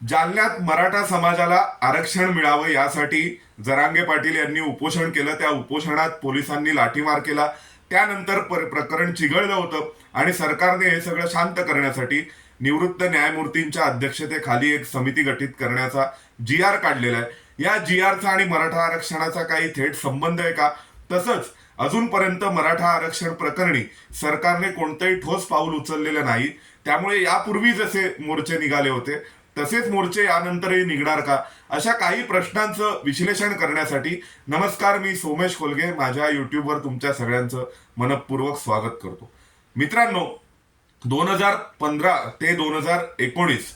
जालन्यात मराठा समाजाला आरक्षण मिळावं यासाठी जरांगे पाटील यांनी उपोषण केलं. त्या उपोषणात पोलिसांनी लाठीमार केला. त्यानंतर प्रकरण चिघळलं होतं आणि सरकारने हे सगळं शांत करण्यासाठी निवृत्त न्यायमूर्तींच्या अध्यक्षतेखाली एक समिती गठीत करण्याचा GR काढलेला आहे. या GRचा आणि मराठा आरक्षणाचा काही थेट संबंध आहे का? तसंच अजूनपर्यंत मराठा आरक्षण प्रकरणी सरकारने कोणतंही ठोस पाऊल उचललेलं नाही. त्यामुळे यापूर्वी जसे मोर्चे निघाले होते तसेच मोर्चे यानंतरही निघणार का, अशा काही प्रश्नांचं विश्लेषण करण्यासाठी नमस्कार, मी सोमेश कोलगे माझ्या युट्यूबवर तुमच्या सगळ्यांचं मनपूर्वक स्वागत करतो. मित्रांनो, 2015 ते 2019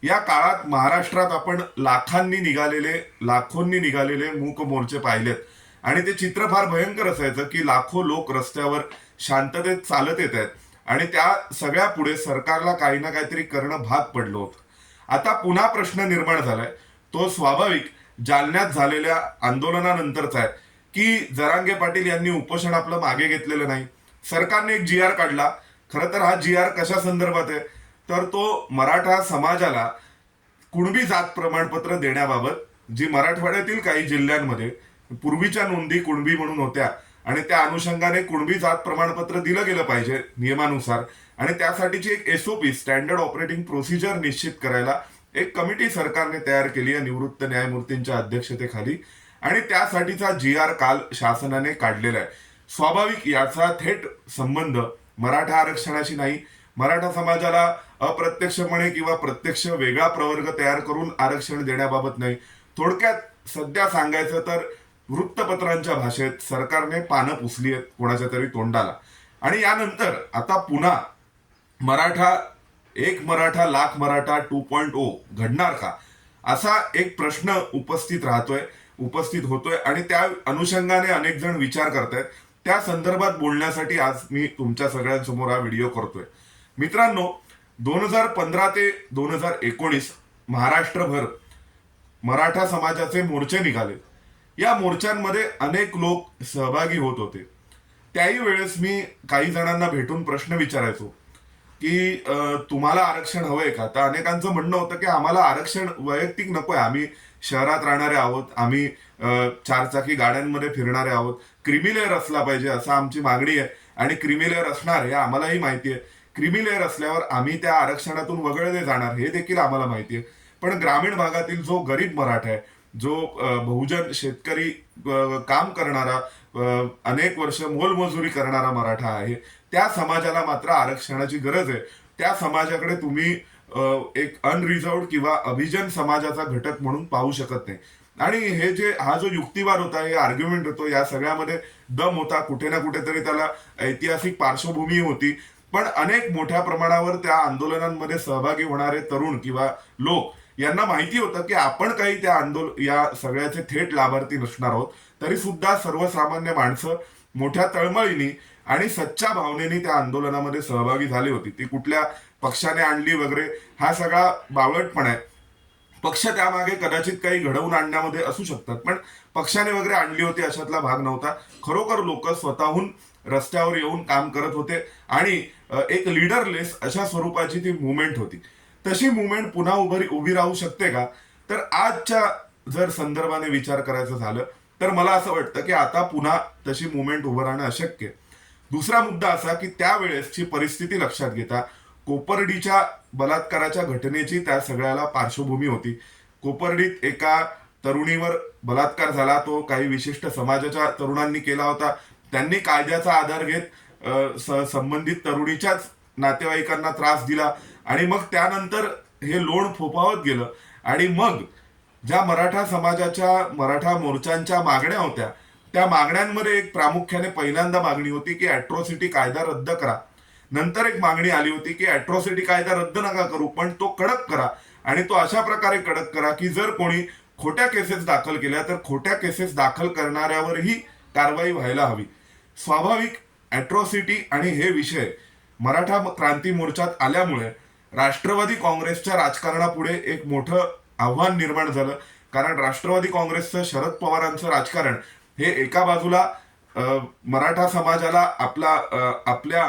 या काळात महाराष्ट्रात आपण लाखोंनी निघालेले मूक मोर्चे पाहिलेत आणि ते चित्र फार भयंकर असायचं की लाखो लोक रस्त्यावर शांततेत चालत येत आहेत आणि त्या सगळ्या पुढे सरकारला काही ना काहीतरी करणं भाग पडलं होतं. आता पुन्हा प्रश्न निर्माण झालाय, तो स्वाभाविक जालन्यात झालेल्या आंदोलनानंतरचा आहे की जरांगे पाटील यांनी उपोषण आपलं मागे घेतलेलं नाही. सरकारने एक GR काढला. खरं तर हा GR कशा संदर्भात आहे, तर तो मराठा समाजाला कुणबी जात प्रमाणपत्र देण्याबाबत, जी मराठवाड्यातील काही जिल्ह्यांमध्ये पूर्वीच्या नोंदी कुणबी म्हणून होत्या आणि त्या अनुषंगाने कुणबी जात प्रमाणपत्र दिलं गेलं पाहिजे नियमानुसार आणि त्यासाठीची एक SOP स्टँडर्ड ऑपरेटिंग प्रोसिजर निश्चित करायला एक कमिटी सरकारने तयार केली आहे निवृत्त न्यायमूर्तींच्या अध्यक्षतेखाली आणि त्यासाठीचा GR काल शासनाने काढलेला आहे. स्वाभाविक याचा थेट संबंध मराठा आरक्षणाशी नाही. मराठा समाजाला अप्रत्यक्षपणे किंवा प्रत्यक्ष वेगळा प्रवर्ग तयार करून आरक्षण देण्याबाबत नाही. थोडक्यात सध्या सांगायचं तर वृत्तपत्रांच्या भाषेत सरकारने पानं पुसली आहेत कोणाच्या तरी तोंडाला आणि यानंतर आता पुन्हा मराठा लाख मराठा 2.0 घडणार का, असा एक प्रश्न उपस्थित होतोय आणि त्या अनुषंगाने अनेक जण विचार करतायत. त्या संदर्भात बोलण्यासाठी आज मी तुमच्या सगळ्यांसमोर हा व्हिडिओ करतोय. मित्रांनो, 2015 ते 2019 महाराष्ट्रभर मराठा समाजाचे मोर्चे निघाले. या मोर्चांमध्ये अनेक लोक सहभागी होत होते. त्याही वेळेस मी काही जणांना भेटून प्रश्न विचारायचो की तुम्हाला आरक्षण हवंय का? तर अनेकांचं म्हणणं होतं की आम्हाला आरक्षण वैयक्तिक नकोय, आम्ही शहरात राहणारे आहोत, आम्ही चारचाकी गाड्यांमध्ये फिरणारे आहोत, क्रिमिलेअर असला पाहिजे असं आमची मागणी आहे आणि क्रिमिलेअर असणार हे आम्हालाही माहिती आहे. क्रिमिलेअर असल्यावर आम्ही त्या आरक्षणातून वगळले जाणार हे देखील आम्हाला माहिती आहे. पण ग्रामीण भागातील जो गरीब मराठा आहे, जो बहुजन शेतकरी काम करणारा, अनेक वर्ष मोलमजुरी करणारा मराठा आहे, त्या समाजाला मात्र आरक्षणाची गरज आहे. त्या समाजाकडे तुम्ही एक अनरिझर्व्ड किंवा अभिजन समाजाचा घटक म्हणून पाहू शकत नाही. आणि हा जो युक्तिवाद होता, हे आर्ग्युमेंट होतो, या सगळ्यामध्ये दम होता, कुठे ना कुठेतरी त्याला ऐतिहासिक पार्श्वभूमी होती. पण अनेक मोठ्या प्रमाणावर त्या आंदोलनांमध्ये सहभागी होणारे तरुण किंवा लोक यांना माहिती होतं की आपण काही या सगळ्याचे थेट लाभार्थी नसणार आहोत. तरी सुद्धा सर्वसामान्य माणसं मोठ्या तळमळीने आणि सच्च्या भावनेने त्या आंदोलनामध्ये सहभागी झाली होती. ती कुठल्या पक्षाने आणली वगैरे हा सगळा बावळटपणा आहे. पक्ष त्यामागे कदाचित काही घडवून आणण्यामध्ये असू शकतात, पण पक्षाने वगैरे आणली होती अशातला भाग नव्हता. खरोखर लोक स्वतःहून रस्त्यावर येऊन काम करत होते आणि एक लीडरलेस अशा स्वरूपाची ती मुवमेंट होती. तशी मुवमेंट पुन्हा उभी राहू शकते का? तर आजच्या जर संदर्भाने विचार करायचं झालं तर मला असं वाटतं की आता पुन्हा तशी मुवमेंट उभं राहणं अशक्य. दुसरा मुद्दा असा की त्यावेळेसची परिस्थिती लक्षात घेता कोपर्डीच्या बलात्काराच्या घटनेची त्या सगळ्याला पार्श्वभूमी होती. कोपर्डीत एका तरुणीवर बलात्कार झाला, तो काही विशिष्ट समाजाच्या तरुणांनी केला होता. त्यांनी कायद्याचा आधार घेत संबंधित तरुणीच्याच नातेवाईकांना त्रास दिला आणि मग त्यानंतर हे लोण फोफावत गेलं आणि मग ज्या मराठा समाजाच्या मराठा मोर्चांच्या मागण्या होत्या, त्या मागण्यांमध्ये एक प्रामुख्याने पहिल्यांदा मागणी होती की अॅट्रॉसिटी कायदा रद्द करा. नंतर एक मागणी आली होती की अॅट्रॉसिटी कायदा रद्द नका करू, पण तो कडक करा आणि तो अशा प्रकारे कडक करा की जर कोणी खोट्या केसेस दाखल केल्या तर खोट्या केसेस दाखल करणाऱ्यावरही कारवाई व्हायला हवी. स्वाभाविक अॅट्रॉसिटी आणि हे विषय मराठा क्रांती मोर्चात आल्यामुळे राष्ट्रवादी काँग्रेसच्या राजकारणापुढे एक मोठं आव्हान निर्माण झालं. कारण राष्ट्रवादी काँग्रेसचं, शरद पवारांचं राजकारण हे एका बाजूला मराठा समाजाला आपल्या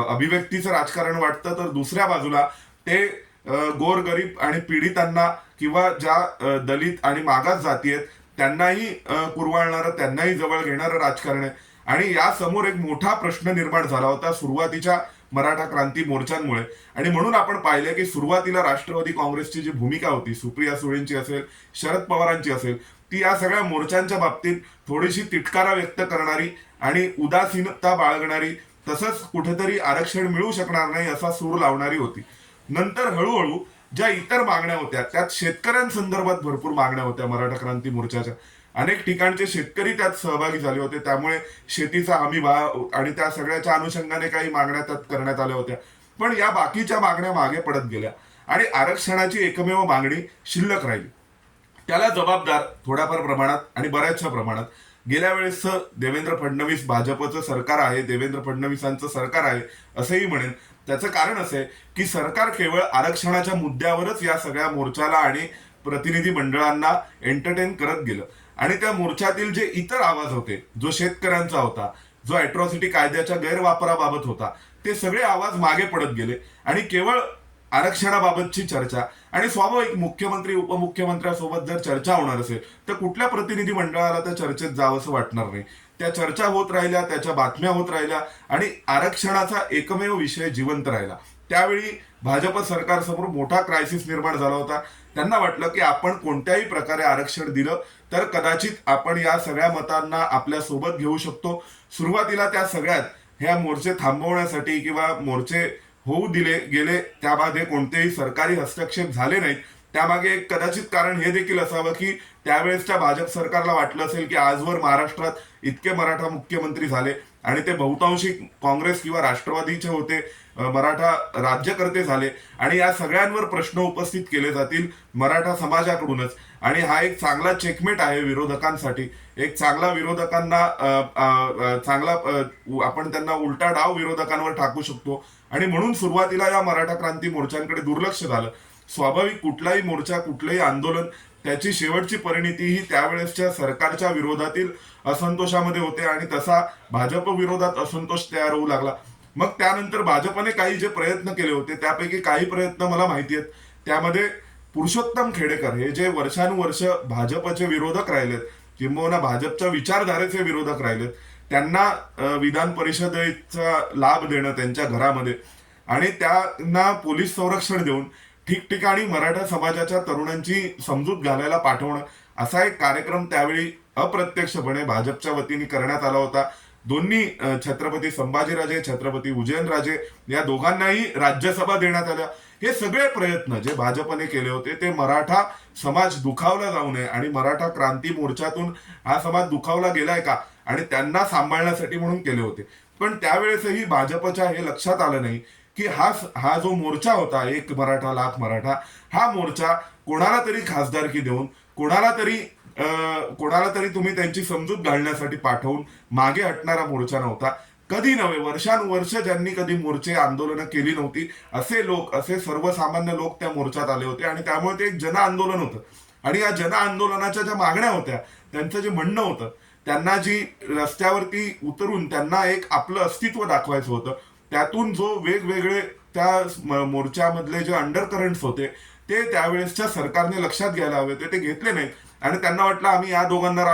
अभिव्यक्तीचं राजकारण वाटतं, तर दुसऱ्या बाजूला ते गोरगरीब आणि पीडितांना किंवा ज्या दलित आणि मागास जाती आहेत त्यांनाही कुरवाळणारं, त्यांनाही जवळ घेणारं राजकारण आहे. आणि या समोर एक मोठा प्रश्न निर्माण झाला होता सुरुवातीच्या मराठा क्रांती मोर्चांमुळे. आणि म्हणून आपण पाहिले की सुरुवातीला राष्ट्रवादी काँग्रेसची जी भूमिका होती, सुप्रिया सुळेंची असेल, शरद पवारांची असेल, ती या सगळ्या मोर्चांच्या बाबतीत थोडीशी तिटकारा व्यक्त करणारी आणि उदासीनता बाळगणारी, तसंच कुठेतरी आरक्षण मिळू शकणार नाही असा सूर लावणारी होती. नंतर हळूहळू ज्या इतर मागण्या होत्या, त्यात शेतकऱ्यांसंदर्भात भरपूर मागण्या होत्या मराठा क्रांती मोर्चाच्या. अनेक ठिकाणचे शेतकरी त्यात सहभागी झाले होते, त्यामुळे शेतीचा हमी भाव आणि त्या सगळ्याच्या अनुषंगाने काही मागण्या त्यात करण्यात आल्या होत्या. पण या बाकीच्या मागण्या मागे पडत गेल्या आणि आरक्षणाची एकमेव मागणी शिल्लक राहिली. त्याला जबाबदार थोड्याफार प्रमाणात आणि बऱ्याचशा प्रमाणात गेल्या वेळेसचं देवेंद्र फडणवीस भाजपचं सरकार आहे, देवेंद्र फडणवीसांचं सरकार आहे असंही म्हणेन. त्याचं कारण असं आहे की सरकार केवळ आरक्षणाच्या मुद्द्यावरच या सगळ्या मोर्चाला आणि प्रतिनिधी मंडळांना एंटरटेन करत गेलं. आणि त्या मोर्चातील जे इतर आवाज होते, जो शेतकऱ्यांचा होता, जो अॅट्रॉसिटी कायद्याच्या गैरवापराबाबत होता, ते सगळे आवाज मागे पडत गेले आणि केवळ आरक्षणाबाबतची चर्चा. आणि स्वाभाविक मुख्यमंत्री उपमुख्यमंत्र्यांसोबत जर चर्चा होणार असेल तर कुठल्या प्रतिनिधी मंडळाला त्या चर्चेत जावंसं वाटणार नाही. त्या चर्चा होत राहिल्या, त्याच्या बातम्या होत राहिल्या आणि आरक्षणाचा एकमेव विषय जिवंत राहिला. त्यावेळी भाजप सरकारसमोर मोठा क्रायसिस निर्माण झाला होता. त्यांना वाटलं की आपण कोणत्याही प्रकारे आरक्षण दिलं तर कदाचित आपण या सगळ्या मतांना आपल्या सोबत घेऊ शकतो. सुरुवातीला त्या सगळ्यात ह्या मोर्चे थांबवण्यासाठी किंवा मोर्चे होऊ दिले गेले, त्यामध्ये कोणतेही सरकारी हस्तक्षेप झाले नाहीत. त्यामागे एक कदाचित कारण हे देखील असावं की त्यावेळेसच्या भाजप सरकारला वाटलं असेल की आजवर महाराष्ट्रात इतके मराठा मुख्यमंत्री झाले आणि ते बहुतांशी काँग्रेस किंवा राष्ट्रवादीचे होते, मराठा राज्यकर्ते झाले आणि या सगळ्यांवर प्रश्न उपस्थित केले जातील मराठा समाजाकडूनच. आणि हा एक चांगला चेकमेट आहे विरोधकांसाठी, एक चांगला विरोधकांना आपण त्यांना उलटा डाव विरोधकांवर टाकू शकतो. आणि म्हणून सुरुवातीला या मराठा क्रांती मोर्चांकडे दुर्लक्ष झालं. स्वाभाविक कुठलाही मोर्चा, कुठलंही आंदोलन, त्याची शेवटची परिणती ही त्यावेळेसच्या सरकारच्या विरोधातील असंतोषामध्ये होते आणि तसा भाजप विरोधात असंतोष तयार होऊ लागला. मग त्यानंतर भाजपने काही जे प्रयत्न केले होते त्यापैकी काही प्रयत्न मला माहिती आहेत. त्यामध्ये पुरुषोत्तम खेडेकर हे जे वर्षानुवर्ष भाजपचे विरोधक राहिलेत, किंबहुना भाजपच्या विचारधारेचे विरोधक राहिलेत, त्यांना विधान परिषदेचा लाभ देणं त्यांच्या घरामध्ये आणि त्यांना पोलीस संरक्षण देऊन ठिकठिकाणी मराठा समाजाच्या तरुणांची समजूत घालायला पाठवणं, असा एक कार्यक्रम त्यावेळी अप्रत्यक्षपणे भाजपच्या वतीने करण्यात आला होता. दोन्ही छत्रपती संभाजीराजे, छत्रपती उदयनराजे या दोघांनाही राज्यसभा देण्यात आल्या. हे सगळे प्रयत्न जे भाजपने केले होते ते मराठा समाज दुखावला जाऊ नये आणि मराठा क्रांती मोर्चातून हा समाज दुखावला गेलाय का आणि त्यांना सांभाळण्यासाठी म्हणून केले होते. पण त्यावेळेसही भाजपच्या हे लक्षात आलं नाही की हा जो मोर्चा होता, एक मराठा लाख मराठा, हा मोर्चा कोणाला तरी खासदारकी देऊन, कोणाला तरी तुम्ही त्यांची समजूत घालण्यासाठी पाठवून मागे हटणारा मोर्चा नव्हता. कधी नव्हे, वर्षानुवर्ष ज्यांनी कधी मोर्चे आंदोलनं केली नव्हती असे लोक, असे सर्वसामान्य लोक त्या मोर्चात आले होते आणि त्यामुळे ते एक जन आंदोलन होतं. आणि या जन आंदोलनाच्या ज्या मागण्या होत्या, त्यांचं जे म्हणणं होतं, त्यांना जी रस्त्यावरती उतरून त्यांना एक आपलं अस्तित्व दाखवायचं होतं, त्यातून जो वेगवेगळे त्या मोर्चामधले जे अंडर करंट्स होते ते त्यावेळेसच्या सरकारने लक्षात घ्यायला हवे होते, ते घेतले नाहीत. आणि त्यांना वाटलं आम्ही या दोघांना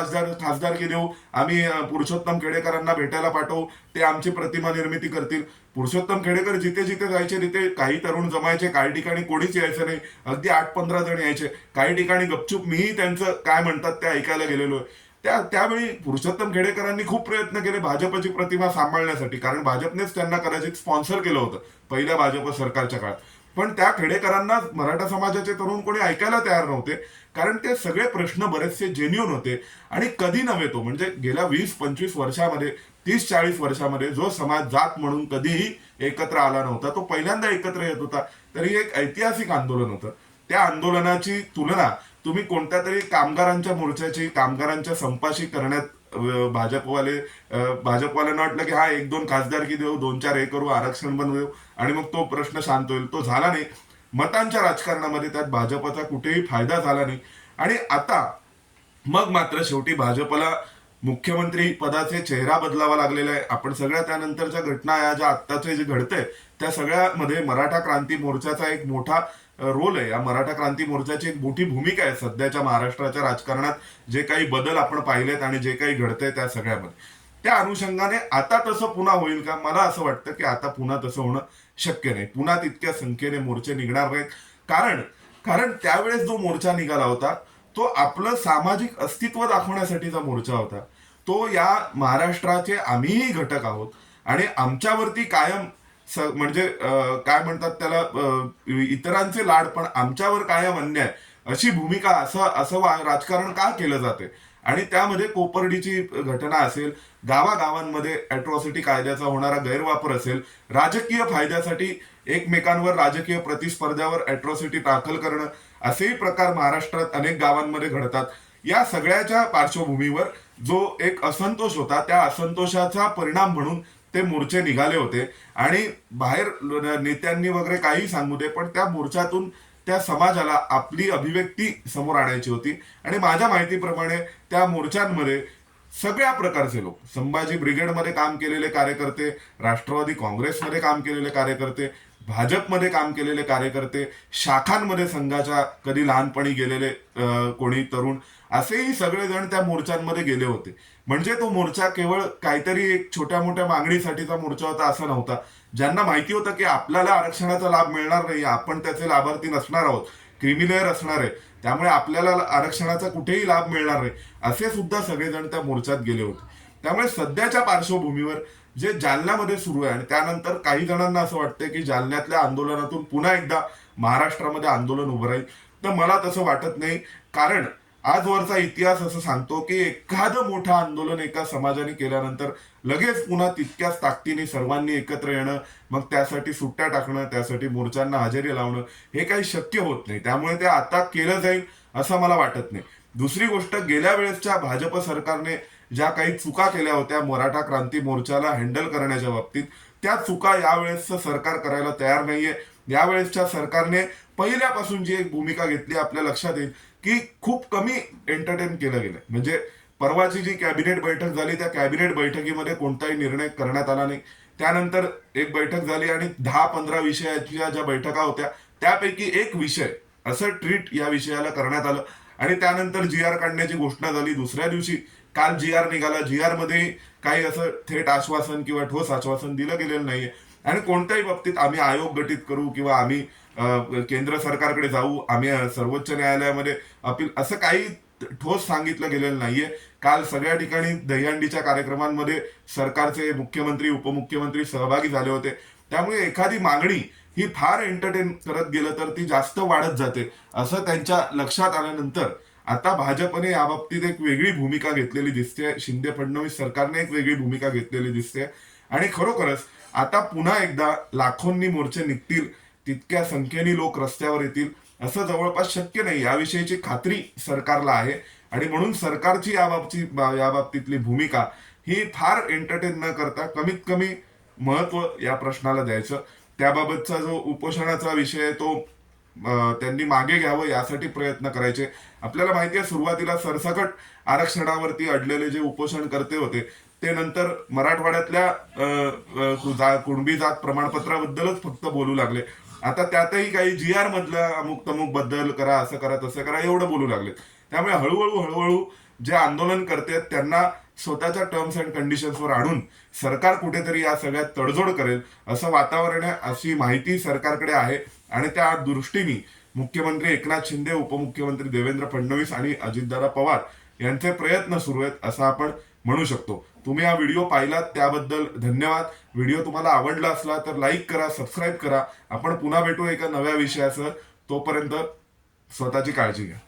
खासदारकी देऊ, आम्ही पुरुषोत्तम खेडेकरांना भेटायला पाठवू, ते आमची प्रतिमा निर्मिती करतील. पुरुषोत्तम खेडेकर जिथे जिथे जायचे तिथे काही तरुण जमायचे, काही ठिकाणी कोणीच यायचं नाही, अगदी 8-15 जण यायचे, काही ठिकाणी गपचूप मीही त्यांचं काय म्हणतात ते ऐकायला गेलेलो आहे. त्यावेळी पुरुषोत्तम खेडेकरांनी खूप प्रयत्न केले भाजपची प्रतिमा सांभाळण्यासाठी, कारण भाजपनेच त्यांना कदाचित स्पॉन्सर केलं होतं पहिल्या भाजप सरकारच्या काळात. पण त्या खेडेकरांना मराठा समाजाचे तरुण कोणी ऐकायला तयार नव्हते, कारण ते सगळे प्रश्न बरेचसे जेन्युन होते. आणि कधी नव्हे तो, म्हणजे गेल्या 20-25 वर्षामध्ये, 30-40 वर्षामध्ये जो समाज जात म्हणून कधीही एकत्र आला नव्हता, तो पहिल्यांदा एकत्र येत होता. तरी एक ऐतिहासिक आंदोलन होतं. त्या आंदोलनाची तुलना तुम्ही कोणत्या तरी कामगारांच्या मोर्चाची, कामगारांच्या संपाशी करण्यात भाजपवाल्यांना वाटलं की हा 1-2 खासदारकी देऊ, 2-4 हे करू, आरक्षण बनवू आणि मग तो प्रश्न शांत होईल. तो झाला नाही. मतांच्या राजकारणामध्ये त्यात भाजपचा कुठेही फायदा झाला नाही. आणि आता मग मात्र शेवटी भाजपला मुख्यमंत्री पदाचे चेहरा बदलावा लागलेला आहे. आपण सगळ्या त्यानंतरच्या घटना या ज्या आत्ताचे जे घडतंय त्या सगळ्यामध्ये मराठा क्रांती मोर्चाचा एक मोठा रोल आहे, या मराठा क्रांती मोर्चाची एक मोठी भूमिका आहे सध्याच्या महाराष्ट्राच्या राजकारणात जे काही बदल आपण पाहिलेत आणि जे काही घडतंय त्या सगळ्यामध्ये. त्या अनुषंगाने आता तसं पुन्हा होईल का? मला असं वाटतं की आता पुन्हा तसं होणं शक्य नाही. पुन्हा तितक्या संख्येने मोर्चे निघणार नाहीत. कारण कारण त्यावेळेस जो मोर्चा निघाला होता तो आपलं सामाजिक अस्तित्व दाखवण्यासाठीचा मोर्चा होता. तो या महाराष्ट्राचे आम्हीही घटक आहोत आणि आमच्यावरती कायम म्हणजे काय म्हणतात त्याला, इतरांचे लाड पण आमच्यावर कायम अन्याय, अशी भूमिका असं असं राजकारण का केलं जाते. आणि त्यामध्ये कोपर्डीची घटना असेल, गावागावांमध्ये अॅट्रॉसिटी कायद्याचा होणारा गैरवापर असेल, राजकीय फायद्यासाठी एकमेकांवर राजकीय प्रतिस्पर्ध्यावर अॅट्रॉसिटी दाखल करणं, असेही प्रकार महाराष्ट्रात अनेक गावांमध्ये घडतात. या सगळ्याच्या पार्श्वभूमीवर जो एक असंतोष होता, त्या असंतोषाचा परिणाम म्हणून ते मोर्चे निघाले होते. आणि बाहेर नेत्यांनी वगैरे काही सांगू दे, पण त्या मोर्चातून त्या समाजाला आपली अभिव्यक्ती समोर आणायची होती. आणि माझ्या माहितीप्रमाणे त्या मोर्चांमध्ये सगळ्या प्रकारचे लोक, संभाजी ब्रिगेडमध्ये काम केलेले कार्यकर्ते, राष्ट्रवादी काँग्रेसमध्ये काम केलेले कार्यकर्ते, भाजपमध्ये काम केलेले कार्यकर्ते, शाखांमध्ये संघाच्या कधी लहानपणी गेलेले कोणी तरुण, असेही सगळेजण त्या मोर्चांमध्ये गेले होते. म्हणजे तो मोर्चा केवळ काहीतरी एक छोट्या मोठ्या मागणीसाठीचा मोर्चा होता असं नव्हता. ज्यांना माहिती होतं की आपल्याला आरक्षणाचा लाभ मिळणार नाही, आपण त्याचे लाभार्थी नसणार आहोत, क्रिमिलेअर असणार आहे, त्यामुळे आपल्याला आरक्षणाचा कुठेही लाभ मिळणार नाही, असे सुद्धा सगळेजण त्या मोर्चात गेले होते. त्यामुळे सध्याच्या पार्श्वभूमीवर जे जालन्यामध्ये सुरू आहे, आणि त्यानंतर काही जणांना असं वाटतंय की जालन्यातल्या आंदोलनातून पुन्हा एकदा महाराष्ट्रामध्ये आंदोलन उभं राहील, तर मला तसं वाटत नाही. कारण आजवरचा इतिहास असं सांगतो की एखादं मोठं आंदोलन एका समाजाने केल्यानंतर लगेच पुन्हा तितक्याच ताकदीने सर्वांनी एकत्र येणं, मग त्यासाठी सुट्ट्या टाकणं, त्यासाठी मोर्चांना हजेरी लावणं, हे काही शक्य होत नाही. त्यामुळे ते आता केलं जाईल असं मला वाटत नाही. दुसरी गोष्ट, गेल्या वेळेसच्या भाजप सरकारने ज्या काही चुका केल्या होत्या मराठा क्रांती मोर्चाला हँडल करण्याच्या बाबतीत, त्या चुका यावेळेसचं सरकार करायला तयार नाहीये. यावेळेसच्या सरकारने पहिल्यापासून जी एक भूमिका घेतली, आपल्या लक्षात येईल की खूप कमी एंटरटेन केलं गेलं. म्हणजे परवाची जी कॅबिनेट बैठक झाली, त्या कॅबिनेट बैठकीमध्ये कोणताही निर्णय करण्यात आला नाही. त्यानंतर एक बैठक झाली आणि 10-15 विषयाच्या ज्या बैठका होत्या त्यापैकी एक विषय असं ट्रीट या विषयाला करण्यात आलं. आणि त्यानंतर GR काढण्याची घोषणा झाली. दुसऱ्या दिवशी काल GR निघाला. GR मध्ये काही असं थेट आश्वासन किंवा ठोस आश्वासन दिलं गेलेलं नाहीये. आणि कोणत्याही बाबतीत आम्ही आयोग गठीत करू किंवा आम्ही केंद्र सरकारकडे जाऊ, आम्ही सर्वोच्च न्यायालयामध्ये अपील, असं काही ठोस सांगितलं गेलेलं नाहीये. काल सगळ्या ठिकाणी दहीहंडीच्या कार्यक्रमांमध्ये सरकारचे मुख्यमंत्री, उपमुख्यमंत्री सहभागी झाले होते. त्यामुळे एखादी मागणी ही फार एंटरटेन करत गेलं तर ती जास्त वाढत जाते, असं त्यांच्या लक्षात आल्यानंतर आता भाजपने याबाबतीत एक वेगळी भूमिका घेतलेली दिसते. शिंदे फडणवीस सरकारने एक वेगळी भूमिका घेतलेली दिसते. आणि खरोखरच आता पुन्हा एकदा लाखोंनी मोर्चे निघतील, तितक्या संख्येने लोक रस्त्यावर येतील असं जवळपास शक्य नाही, याविषयीची खात्री सरकारला आहे. आणि म्हणून सरकारची याबाबतीतली भूमिका ही फार एंटरटेन न करता कमीत कमी महत्व या प्रश्नाला द्यायचं. त्याबाबतचा जो उपोषणाचा विषय आहे तो त्यांनी मागे घ्यावं यासाठी प्रयत्न करायचे. आपल्याला माहिती आहे सुरुवातीला सरसकट आरक्षणावरती अडलेले जे उपोषणकर्ते होते ते नंतर मराठवाड्यातल्या कुणबी जात प्रमाणपत्राबद्दलच फक्त बोलू लागले. आता त्यातही काही GR मधल्या अमुक तमुक बद्दल करा, असं करा, तसं करा, एवढं बोलू लागले. त्यामुळे हळूहळू जे आंदोलन करतात त्यांना स्वतःच्या टर्म्स अँड कंडिशन्सवर आणून सरकार कुठेतरी या सगळ्यात तडजोड करेल असं वातावरण आहे, अशी माहिती सरकारकडे आहे. आणि त्या दृष्टीने मुख्यमंत्री एकनाथ शिंदे, उपमुख्यमंत्री देवेंद्र फडणवीस आणि अजितदादा पवार यांचे प्रयत्न सुरू आहेत असं आपण म्हणू शकतो. तुम्ही हा व्हिडिओ पाहिलात त्याबद्दल धन्यवाद. व्हिडिओ तुम्हाला आवडला असला तर लाईक करा, सबस्क्राईब करा. आपण पुन्हा भेटू एका नव्या विषयासह. तोपर्यंत स्वतःची काळजी घ्या.